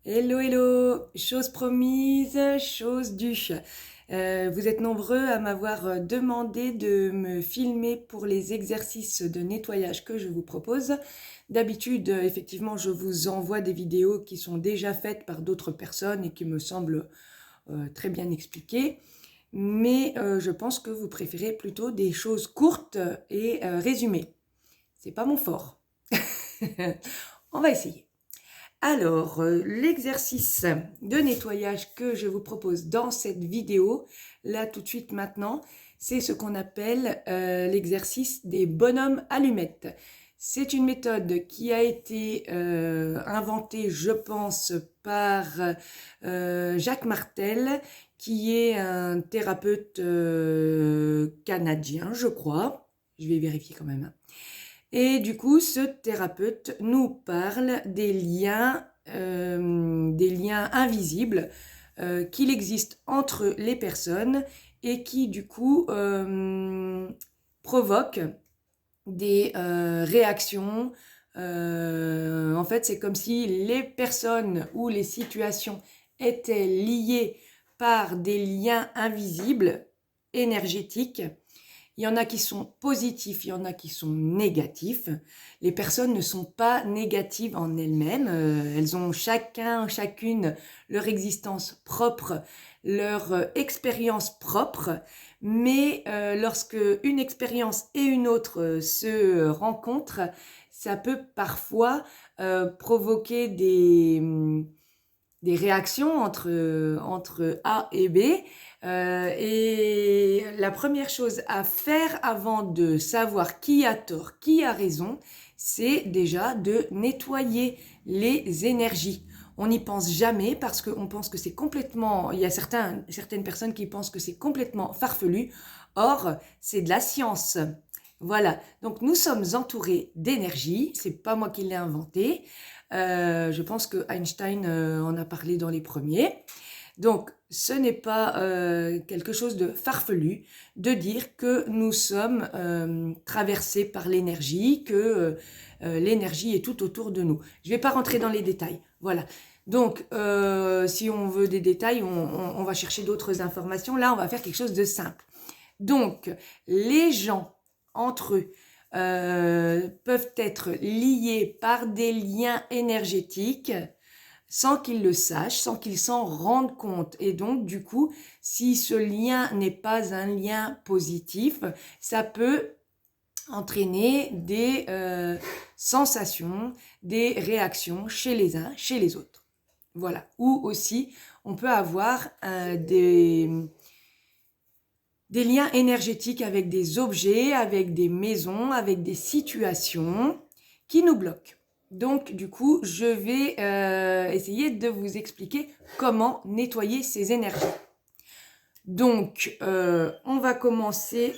Hello, hello, chose promise, chose due. Vous êtes nombreux à m'avoir demandé de me filmer pour les exercices de nettoyage que je vous propose. D'habitude, effectivement, je vous envoie des vidéos qui sont déjà faites par d'autres personnes et qui me semblent très bien expliquées. Mais je pense que vous préférez plutôt des choses courtes et résumées. C'est pas mon fort. On va essayer. Alors, l'exercice de nettoyage que je vous propose dans cette vidéo, là tout de suite maintenant, c'est ce qu'on appelle l'exercice des bonhommes allumettes. C'est une méthode qui a été inventée, je pense, par Jacques Martel, qui est un thérapeute canadien, je crois. Je vais vérifier quand même. Et du coup, ce thérapeute nous parle des liens invisibles qu'il existe entre les personnes et qui du coup provoquent des réactions. En fait, c'est comme si les personnes ou les situations étaient liées par des liens invisibles, énergétiques. Il y en a qui sont positifs, il y en a qui sont négatifs. Les personnes ne sont pas négatives en elles-mêmes. Elles ont chacune leur existence propre, leur expérience propre. Mais lorsque une expérience et une autre se rencontrent, ça peut parfois provoquer des réactions entre A et B. Et la première chose à faire avant de savoir qui a tort, qui a raison, c'est déjà de nettoyer les énergies. On n'y pense jamais parce qu'on pense que c'est complètement... Il y a certaines personnes qui pensent que c'est complètement farfelu. Or, c'est de la science. Voilà, donc nous sommes entourés d'énergie, c'est pas moi qui l'ai inventé. Je pense que Einstein en a parlé dans les premiers. Donc, ce n'est pas quelque chose de farfelu de dire que nous sommes traversés par l'énergie, que l'énergie est tout autour de nous. Je ne vais pas rentrer dans les détails. Voilà. Donc, si on veut des détails, on va chercher d'autres informations. Là, on va faire quelque chose de simple. Donc, les gens entre eux peuvent être liés par des liens énergétiques sans qu'ils le sachent, sans qu'ils s'en rendent compte. Et donc, du coup, si ce lien n'est pas un lien positif, ça peut entraîner des sensations, des réactions chez les uns, chez les autres. Voilà. Ou aussi, on peut avoir des liens énergétiques avec des objets, avec des maisons, avec des situations qui nous bloquent. Donc, du coup, je vais essayer de vous expliquer comment nettoyer ces énergies. Donc, on va commencer.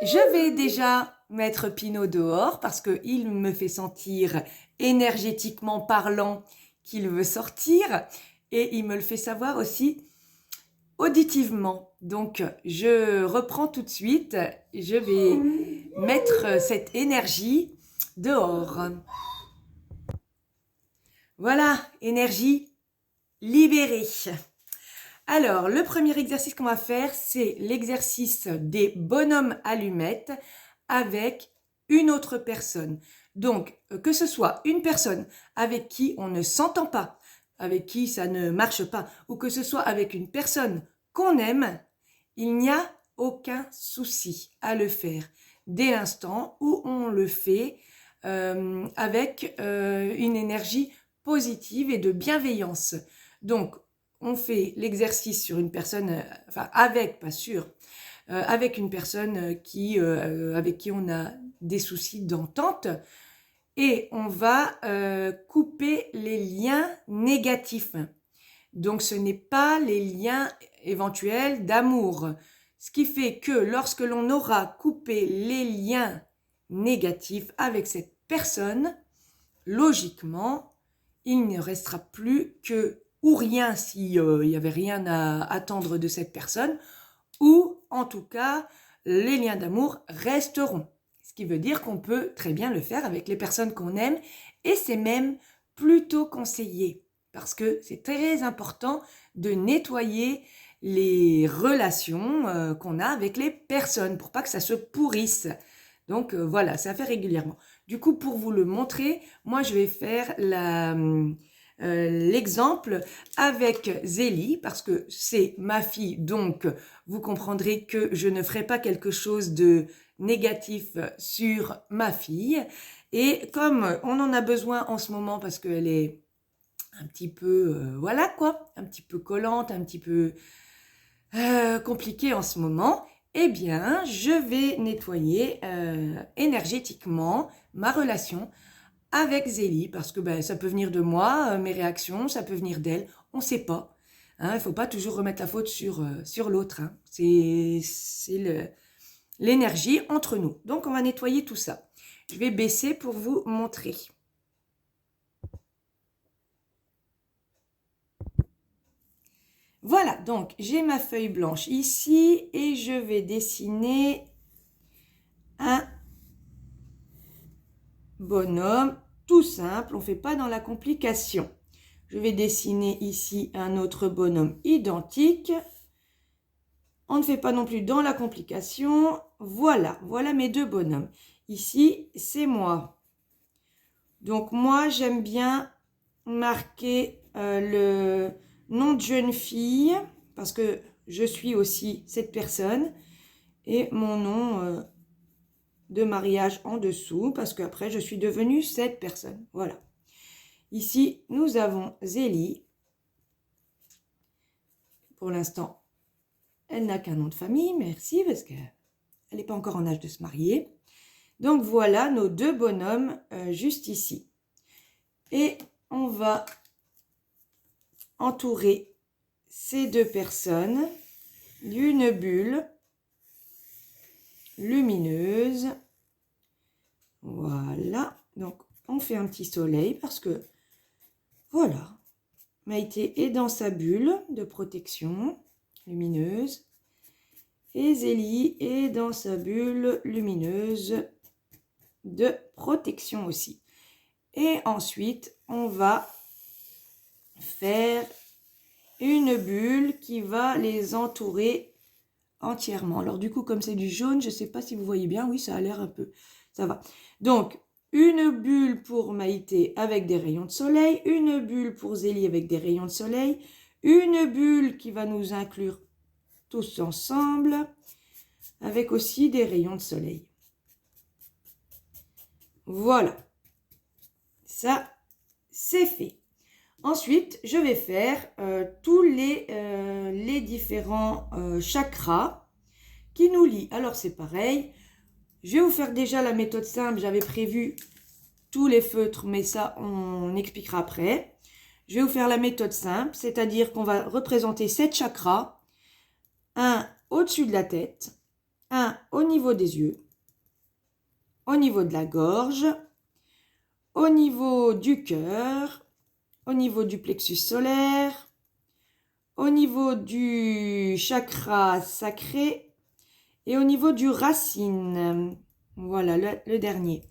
Je vais déjà mettre Pinot dehors parce qu'il me fait sentir énergétiquement parlant qu'il veut sortir et il me le fait savoir aussi auditivement. Donc, je reprends tout de suite. Je vais mettre cette énergie dehors. Voilà, énergie libérée. Alors, le premier exercice qu'on va faire, c'est l'exercice des bonhommes allumettes avec une autre personne. Donc, que ce soit une personne avec qui on ne s'entend pas, avec qui ça ne marche pas, ou que ce soit avec une personne qu'on aime, il n'y a aucun souci à le faire dès l'instant où on le fait avec une énergie positive et de bienveillance. Donc, on fait l'exercice sur une personne, enfin avec, pas sûr, avec une personne avec qui on a des soucis d'entente et on va couper les liens négatifs. Donc, ce n'est pas les liens éventuels d'amour. Ce qui fait que lorsque l'on aura coupé les liens négatifs avec cette personne, logiquement, il ne restera plus que ou rien s'il n'y avait rien à attendre de cette personne, ou en tout cas, les liens d'amour resteront. Ce qui veut dire qu'on peut très bien le faire avec les personnes qu'on aime, et c'est même plutôt conseillé. parce que c'est très important de nettoyer les relations qu'on a avec les personnes pour pas que ça se pourrisse. Donc voilà, ça fait régulièrement. Du coup, pour vous le montrer, moi je vais faire l'exemple avec Zélie parce que c'est ma fille, donc vous comprendrez que je ne ferai pas quelque chose de négatif sur ma fille. Et comme on en a besoin en ce moment parce qu'elle est un petit peu, voilà quoi, un petit peu collante, un petit peu compliquée en ce moment, eh bien, je vais nettoyer énergétiquement ma relation avec Zélie, parce que ben, ça peut venir de moi, mes réactions, ça peut venir d'elle, on ne sait pas. Hein, il ne faut pas toujours remettre la faute sur l'autre. Hein. C'est l'énergie entre nous. Donc, on va nettoyer tout ça. Je vais baisser pour vous montrer. Voilà, donc j'ai ma feuille blanche ici et je vais dessiner un bonhomme tout simple, on ne fait pas dans la complication. Je vais dessiner ici un autre bonhomme identique. On ne fait pas non plus dans la complication. Voilà, voilà mes deux bonhommes. Ici, c'est moi. Donc moi, j'aime bien marquer le nom de jeune fille parce que je suis aussi cette personne et mon nom de mariage en dessous parce qu'après, je suis devenue cette personne. Voilà. Ici, nous avons Zélie. Pour l'instant, elle n'a qu'un nom de famille, merci, parce qu'elle n'est pas encore en âge de se marier. Donc voilà nos deux bonhommes juste ici. Et on va entourer ces deux personnes d'une bulle lumineuse. Voilà, donc on fait un petit soleil parce que voilà, Maïté est dans sa bulle de protection lumineuse et Zélie est dans sa bulle lumineuse de protection aussi. Et ensuite, on va faire une bulle qui va les entourer entièrement. Alors du coup, comme c'est du jaune, je ne sais pas si vous voyez bien, oui, ça a l'air un peu, ça va. Donc, une bulle pour Maïté avec des rayons de soleil, une bulle pour Zélie avec des rayons de soleil, une bulle qui va nous inclure tous ensemble avec aussi des rayons de soleil. Voilà, ça c'est fait. Ensuite, je vais faire tous les différents chakras qui nous lient. Alors c'est pareil, je vais vous faire déjà la méthode simple, j'avais prévu tous les feutres, mais ça on expliquera après. Je vais vous faire la méthode simple, c'est-à-dire qu'on va représenter 7 chakras, un au-dessus de la tête, un au niveau des yeux, au niveau de la gorge, au niveau du cœur, au niveau du plexus solaire, au niveau du chakra sacré et au niveau du racine. Voilà le dernier.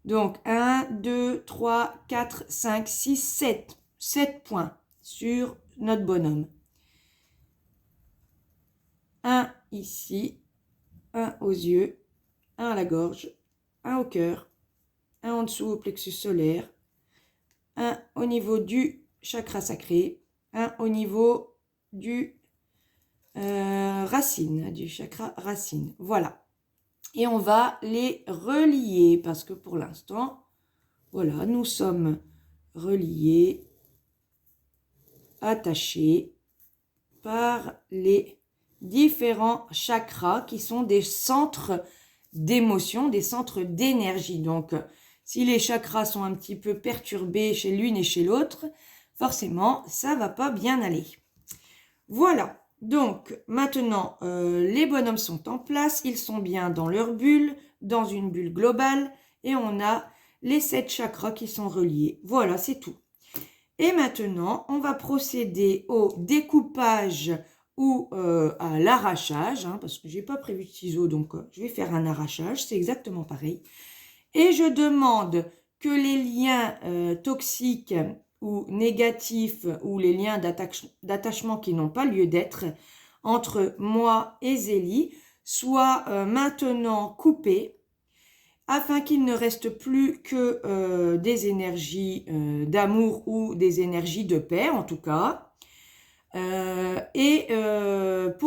Donc 1, 2, 3, 4, 5, 6, 7. 7 points sur notre bonhomme. Un ici, un aux yeux, un à la gorge, un au cœur, un en dessous au plexus solaire, un au niveau du chakra sacré, un au niveau du racine, du chakra racine. Voilà. Et on va les relier parce que pour l'instant, voilà, nous sommes reliés, attachés par les différents chakras qui sont des centres d'émotion, des centres d'énergie. Donc, si les chakras sont un petit peu perturbés chez l'une et chez l'autre, forcément, ça va pas bien aller. Voilà. Donc, maintenant, les bonhommes sont en place. Ils sont bien dans leur bulle, dans une bulle globale. Et on a les 7 chakras qui sont reliés. Voilà, c'est tout. Et maintenant, on va procéder au découpage ou à l'arrachage, hein, parce que je n'ai pas prévu de ciseaux, donc je vais faire un arrachage, c'est exactement pareil. Et je demande que les liens toxiques ou négatifs ou les liens d'attachement qui n'ont pas lieu d'être entre moi et Zélie soient maintenant coupés afin qu'il ne reste plus que des énergies d'amour ou des énergies de paix en tout cas. Pour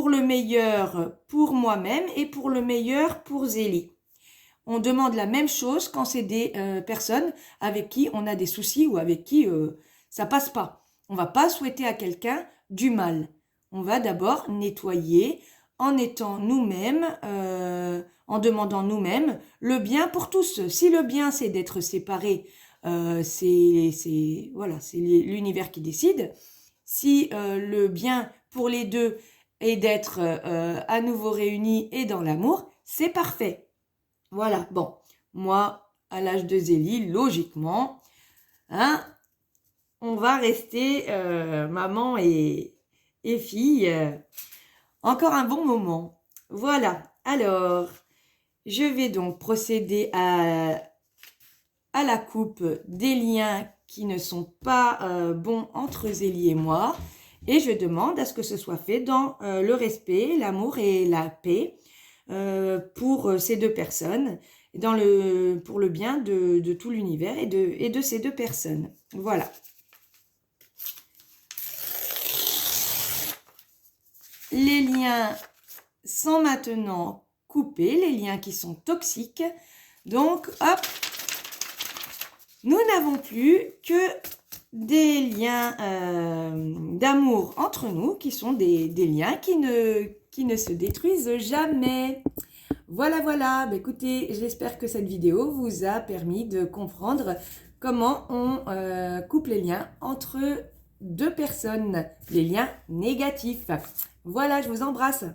le meilleur pour moi-même et pour le meilleur pour Zélie. On demande la même chose quand c'est des personnes avec qui on a des soucis ou avec qui ça passe pas. On va pas souhaiter à quelqu'un du mal. On va d'abord nettoyer en étant nous-mêmes, en demandant nous-mêmes le bien pour tous. Si le bien c'est d'être séparés, c'est voilà, c'est l'univers qui décide. Si le bien pour les deux est d'être à nouveau réunis et dans l'amour, c'est parfait. Voilà, bon, moi, à l'âge de Zélie, logiquement, hein, on va rester maman et fille encore un bon moment. Voilà, alors, je vais donc procéder à la coupe des liens qui ne sont pas bons entre Zélie et moi. Et je demande à ce que ce soit fait dans le respect, l'amour et la paix pour ces deux personnes, pour le bien de tout l'univers et de ces deux personnes. Voilà. Les liens sont maintenant coupés, les liens qui sont toxiques. Donc, hop, nous n'avons plus que des liens d'amour entre nous, qui sont des liens qui ne se détruisent jamais. Voilà, voilà. Bah, écoutez, j'espère que cette vidéo vous a permis de comprendre comment on coupe les liens entre deux personnes, les liens négatifs. Voilà, je vous embrasse.